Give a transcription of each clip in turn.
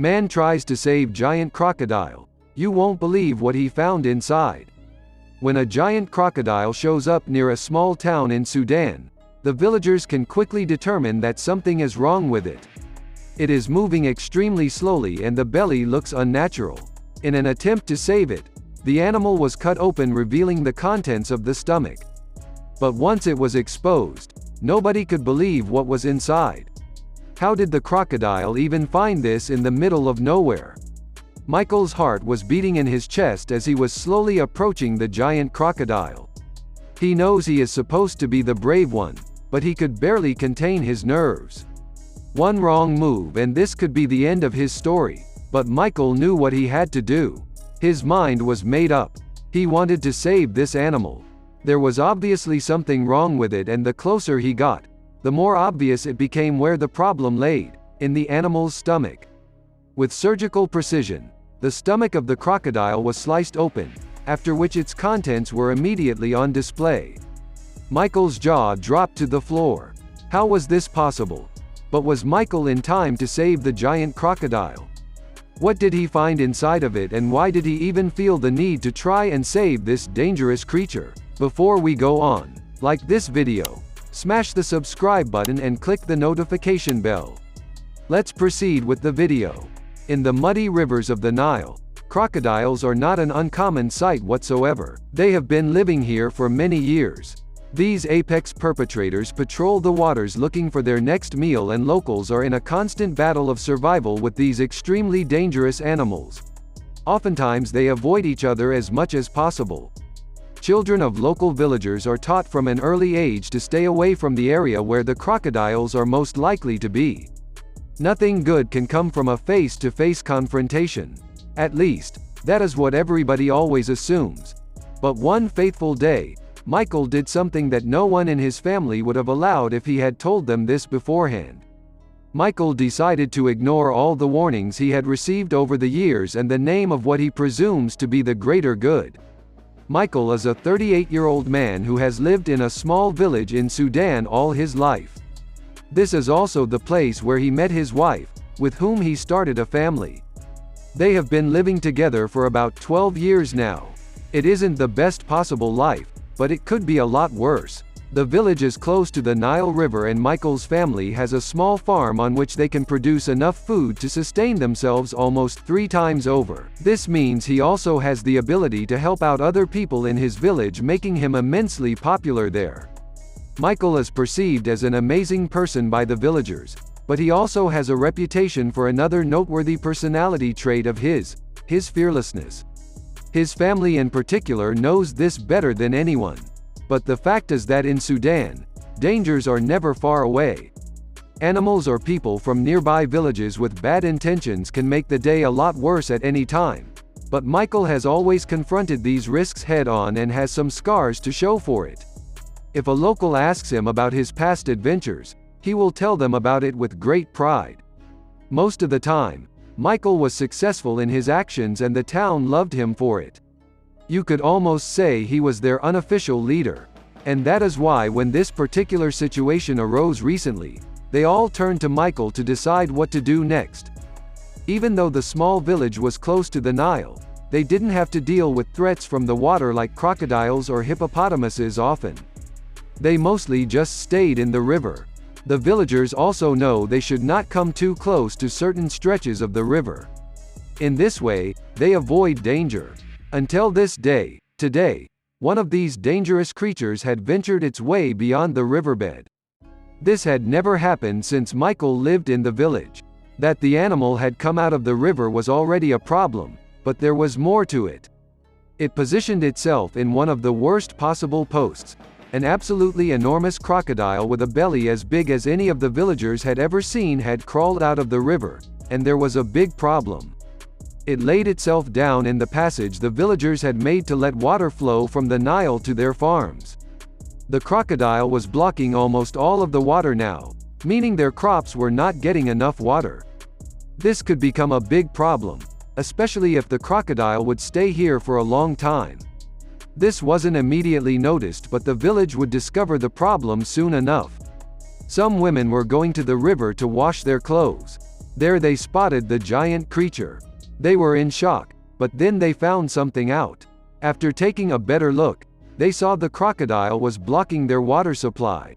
Man tries to save giant crocodile. You won't believe what he found inside. When a giant crocodile shows up near a small town in Sudan, the villagers can quickly determine that something is wrong with it. It is moving extremely slowly and the belly looks unnatural. In an attempt to save it, the animal was cut open, revealing the contents of the stomach. But once it was exposed, nobody could believe what was inside. How did the crocodile even find this in the middle of nowhere? Michael's heart was beating in his chest as he was slowly approaching the giant crocodile. He knows he is supposed to be the brave one, but he could barely contain his nerves. One wrong move and this could be the end of his story, but Michael knew what he had to do. His mind was made up. He wanted to save this animal. There was obviously something wrong with it, and the closer he got, the more obvious it became where the problem laid, in the animal's stomach. With surgical precision, the stomach of the crocodile was sliced open, after which its contents were immediately on display. Michael's jaw dropped to the floor. How was this possible? But was Michael in time to save the giant crocodile? What did he find inside of it, and why did he even feel the need to try and save this dangerous creature? Before we go on, like this video, smash the subscribe button and click the notification bell. Let's proceed with the video. In the muddy rivers of the Nile, crocodiles are not an uncommon sight whatsoever. They have been living here for many years. These apex perpetrators patrol the waters looking for their next meal, and locals are in a constant battle of survival with these extremely dangerous animals. Oftentimes they avoid each other as much as possible. Children of local villagers are taught from an early age to stay away from the area where the crocodiles are most likely to be. Nothing good can come from a face-to-face confrontation. At least, that is what everybody always assumes. But one fateful day, Michael did something that no one in his family would have allowed if he had told them this beforehand. Michael decided to ignore all the warnings he had received over the years in the name of what he presumes to be the greater good. Michael is a 38-year-old man who has lived in a small village in Sudan all his life. This is also the place where he met his wife, with whom he started a family. They have been living together for about 12 years now. It isn't the best possible life, but it could be a lot worse. The village is close to the Nile River, and Michael's family has a small farm on which they can produce enough food to sustain themselves almost 3 times over. This means he also has the ability to help out other people in his village, making him immensely popular there. Michael is perceived as an amazing person by the villagers, but he also has a reputation for another noteworthy personality trait of his fearlessness. His family in particular knows this better than anyone. But the fact is that in Sudan, dangers are never far away. Animals or people from nearby villages with bad intentions can make the day a lot worse at any time. But Michael has always confronted these risks head-on and has some scars to show for it. If a local asks him about his past adventures, he will tell them about it with great pride. Most of the time, Michael was successful in his actions and the town loved him for it. You could almost say he was their unofficial leader. And that is why when this particular situation arose recently, they all turned to Michael to decide what to do next. Even though the small village was close to the Nile, they didn't have to deal with threats from the water like crocodiles or hippopotamuses often. They mostly just stayed in the river. The villagers also know they should not come too close to certain stretches of the river. In this way, they avoid danger. Until this day, today, one of these dangerous creatures had ventured its way beyond the riverbed. This had never happened since Michael lived in the village. That the animal had come out of the river was already a problem, but there was more to it. It positioned itself in one of the worst possible posts. An absolutely enormous crocodile with a belly as big as any of the villagers had ever seen had crawled out of the river, and there was a big problem. It laid itself down in the passage the villagers had made to let water flow from the Nile to their farms. The crocodile was blocking almost all of the water now, meaning their crops were not getting enough water. This could become a big problem, especially if the crocodile would stay here for a long time. This wasn't immediately noticed, but the village would discover the problem soon enough. Some women were going to the river to wash their clothes. There they spotted the giant creature. They were in shock, but then they found something out. After taking a better look, they saw the crocodile was blocking their water supply.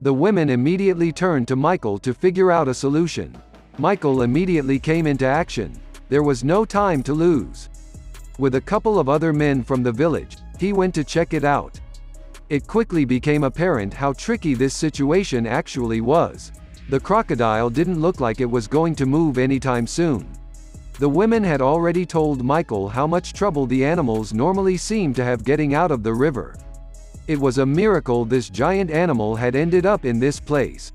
The women immediately turned to Michael to figure out a solution. Michael immediately came into action. There was no time to lose. With a couple of other men from the village, he went to check it out. It quickly became apparent how tricky this situation actually was. The crocodile didn't look like it was going to move anytime soon. The women had already told Michael how much trouble the animals normally seem to have getting out of the river. It was a miracle this giant animal had ended up in this place.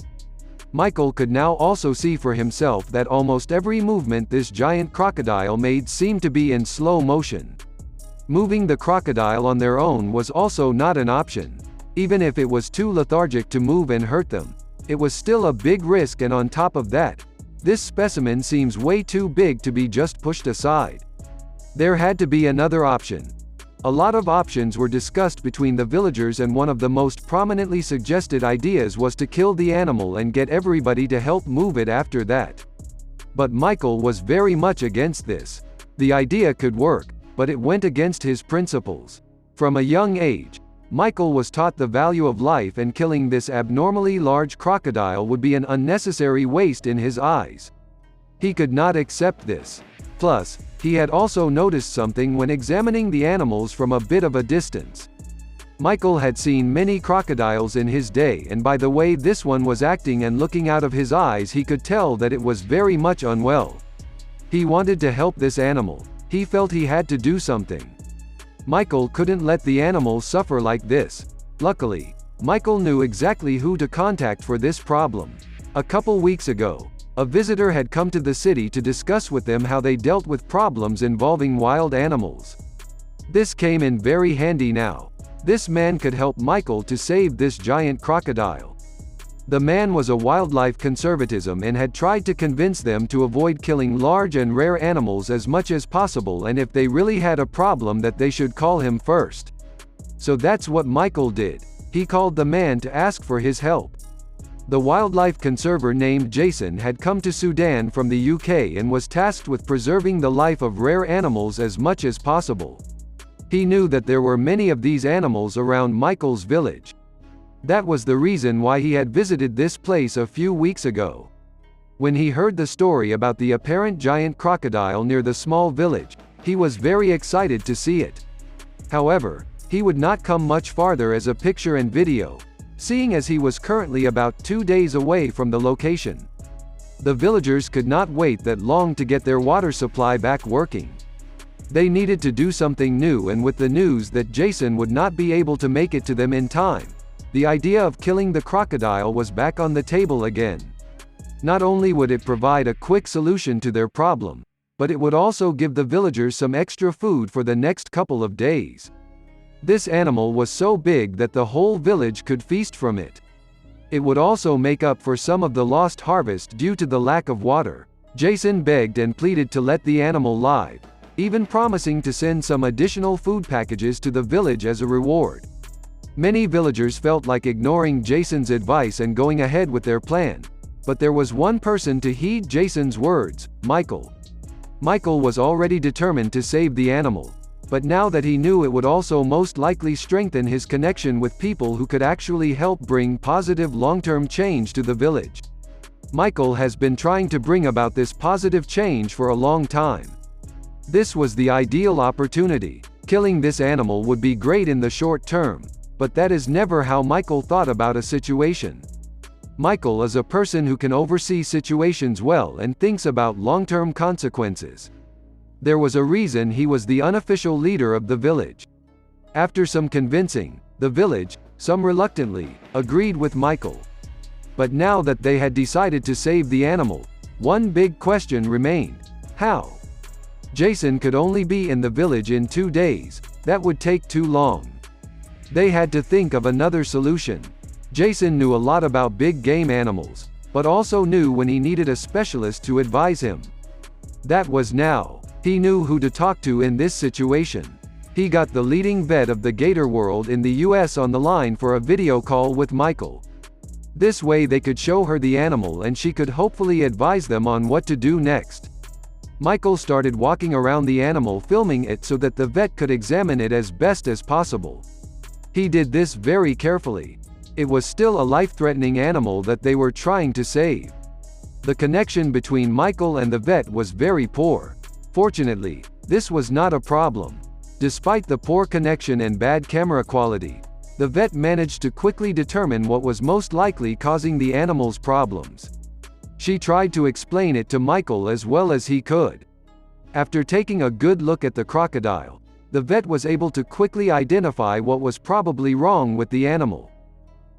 Michael could now also see for himself that almost every movement this giant crocodile made seemed to be in slow motion. Moving the crocodile on their own was also not an option. Even if it was too lethargic to move and hurt them, it was still a big risk, and on top of that, this specimen seems way too big to be just pushed aside. There had to be another option. A lot of options were discussed between the villagers, and one of the most prominently suggested ideas was to kill the animal and get everybody to help move it after that. But Michael was very much against this. The idea could work, but it went against his principles. From a young age, Michael was taught the value of life, and killing this abnormally large crocodile would be an unnecessary waste in his eyes. He could not accept this. Plus, he had also noticed something when examining the animals from a bit of a distance. Michael had seen many crocodiles in his day, and by the way this one was acting and looking out of his eyes, he could tell that it was very much unwell. He wanted to help this animal. He felt he had to do something. Michael couldn't let the animal suffer like this. Luckily, Michael knew exactly who to contact for this problem. A couple weeks ago, a visitor had come to the city to discuss with them how they dealt with problems involving wild animals. This came in very handy now. This man could help Michael to save this giant crocodile. The man was a wildlife conservatism and had tried to convince them to avoid killing large and rare animals as much as possible, and if they really had a problem that they should call him first. So that's what Michael did. He called the man to ask for his help. The wildlife conserver named Jason had come to Sudan from the UK and was tasked with preserving the life of rare animals as much as possible. He knew that there were many of these animals around Michael's village. That was the reason why he had visited this place a few weeks ago. When he heard the story about the apparent giant crocodile near the small village, he was very excited to see it. However, he would not come much farther as a picture and video, seeing as he was currently about 2 days away from the location. The villagers could not wait that long to get their water supply back working. They needed to do something new, and with the news that Jason would not be able to make it to them in time, the idea of killing the crocodile was back on the table again. Not only would it provide a quick solution to their problem, but it would also give the villagers some extra food for the next couple of days. This animal was so big that the whole village could feast from it. It would also make up for some of the lost harvest due to the lack of water. Jason begged and pleaded to let the animal live, even promising to send some additional food packages to the village as a reward. Many villagers felt like ignoring Jason's advice and going ahead with their plan, but there was one person to heed Jason's words: Michael. Michael was already determined to save the animal, but now that he knew it would also most likely strengthen his connection with people who could actually help bring positive long-term change to the village. Michael has been trying to bring about this positive change for a long time. This was the ideal opportunity. Killing this animal would be great in the short term, but that is never how Michael thought about a situation. Michael is a person who can oversee situations well and thinks about long-term consequences. There was a reason he was the unofficial leader of the village. After some convincing, the village, some reluctantly, agreed with Michael. But now that they had decided to save the animal, one big question remained: how? Jason could only be in the village in 2 days. That would take too long. They had to think of another solution. Jason knew a lot about big game animals, but also knew when he needed a specialist to advise him. That was now. He knew who to talk to in this situation. He got the leading vet of the gator world in the US on the line for a video call with Michael. This way they could show her the animal and she could hopefully advise them on what to do next. Michael started walking around the animal filming it so that the vet could examine it as best as possible. He did this very carefully. It was still a life-threatening animal that they were trying to save. The connection between Michael and the vet was very poor. Fortunately, this was not a problem. Despite the poor connection and bad camera quality, the vet managed to quickly determine what was most likely causing the animal's problems. She tried to explain it to Michael as well as he could. After taking a good look at the crocodile, the vet was able to quickly identify what was probably wrong with the animal.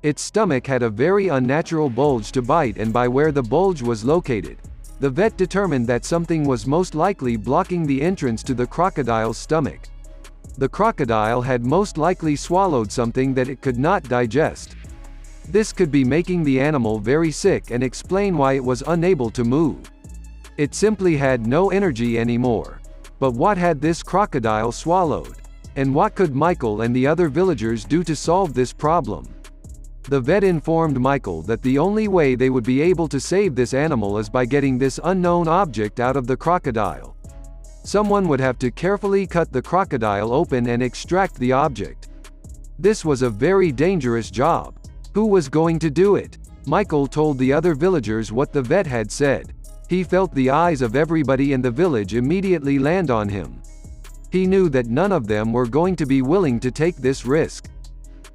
Its stomach had a very unnatural bulge to bite, and by where the bulge was located, the vet determined that something was most likely blocking the entrance to the crocodile's stomach. The crocodile had most likely swallowed something that it could not digest. This could be making the animal very sick and explain why it was unable to move. It simply had no energy anymore. But what had this crocodile swallowed? And what could Michael and the other villagers do to solve this problem? The vet informed Michael that the only way they would be able to save this animal is by getting this unknown object out of the crocodile. Someone would have to carefully cut the crocodile open and extract the object. This was a very dangerous job. Who was going to do it? Michael told the other villagers what the vet had said. He felt the eyes of everybody in the village immediately land on him. He knew that none of them were going to be willing to take this risk.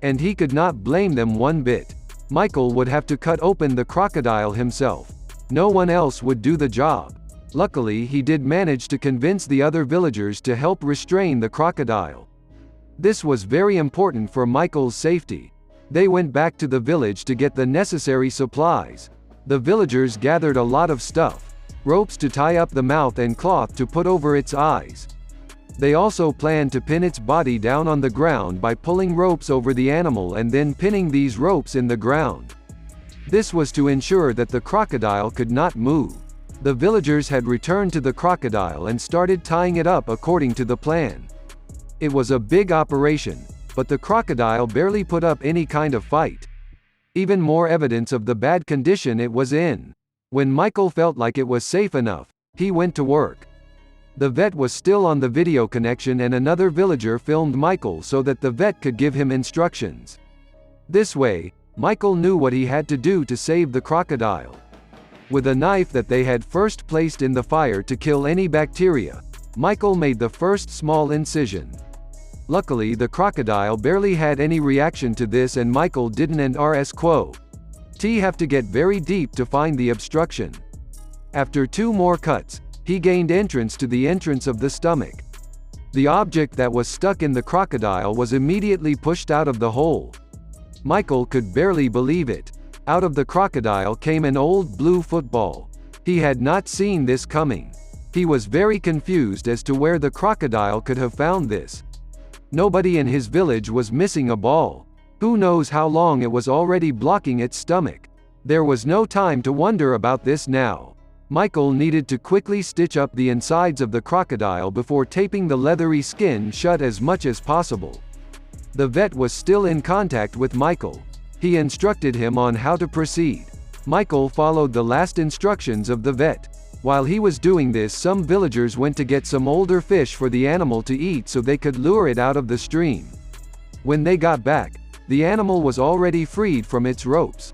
And he could not blame them one bit. Michael would have to cut open the crocodile himself. No one else would do the job. Luckily, he did manage to convince the other villagers to help restrain the crocodile. This was very important for Michael's safety. They went back to the village to get the necessary supplies. The villagers gathered a lot of stuff: ropes to tie up the mouth and cloth to put over its eyes. They also planned to pin its body down on the ground by pulling ropes over the animal and then pinning these ropes in the ground. This was to ensure that the crocodile could not move. The villagers had returned to the crocodile and started tying it up according to the plan. It was a big operation, but the crocodile barely put up any kind of fight. Even more evidence of the bad condition it was in. When Michael felt like it was safe enough, he went to work. The vet was still on the video connection and another villager filmed Michael so that the vet could give him instructions. This way, Michael knew what he had to do to save the crocodile. With a knife that they had first placed in the fire to kill any bacteria, Michael made the first small incision. Luckily, the crocodile barely had any reaction to this and Michael didn't, and have to get very deep to find the obstruction. After 2 more cuts, he gained entrance to the entrance of the stomach. The object that was stuck in the crocodile was immediately pushed out of the hole. Michael could barely believe it. Out of the crocodile came an old blue football. He had not seen this coming. He was very confused as to where the crocodile could have found this. Nobody in his village was missing a ball. Who knows how long it was already blocking its stomach? There was no time to wonder about this now. Michael needed to quickly stitch up the insides of the crocodile before taping the leathery skin shut as much as possible. The vet was still in contact with Michael. He instructed him on how to proceed. Michael followed the last instructions of the vet. While he was doing this, some villagers went to get some older fish for the animal to eat so they could lure it out of the stream. When they got back, the animal was already freed from its ropes.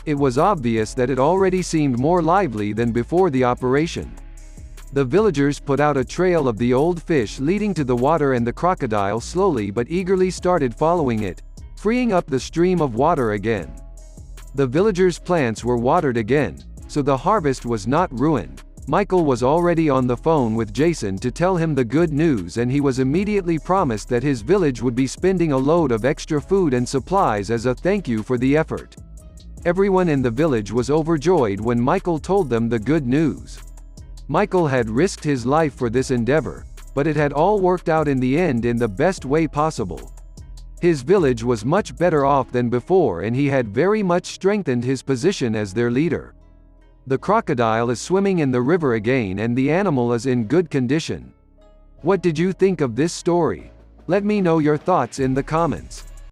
It was obvious that it already seemed more lively than before the operation. The villagers put out a trail of the old fish leading to the water, and the crocodile slowly but eagerly started following it, freeing up the stream of water again. The villagers' plants were watered again, so the harvest was not ruined. Michael was already on the phone with Jason to tell him the good news, and he was immediately promised that his village would be spending a load of extra food and supplies as a thank you for the effort. Everyone in the village was overjoyed when Michael told them the good news. Michael had risked his life for this endeavor, but it had all worked out in the end in the best way possible. His village was much better off than before, and he had very much strengthened his position as their leader. The crocodile is swimming in the river again and the animal is in good condition. What did you think of this story? Let me know your thoughts in the comments.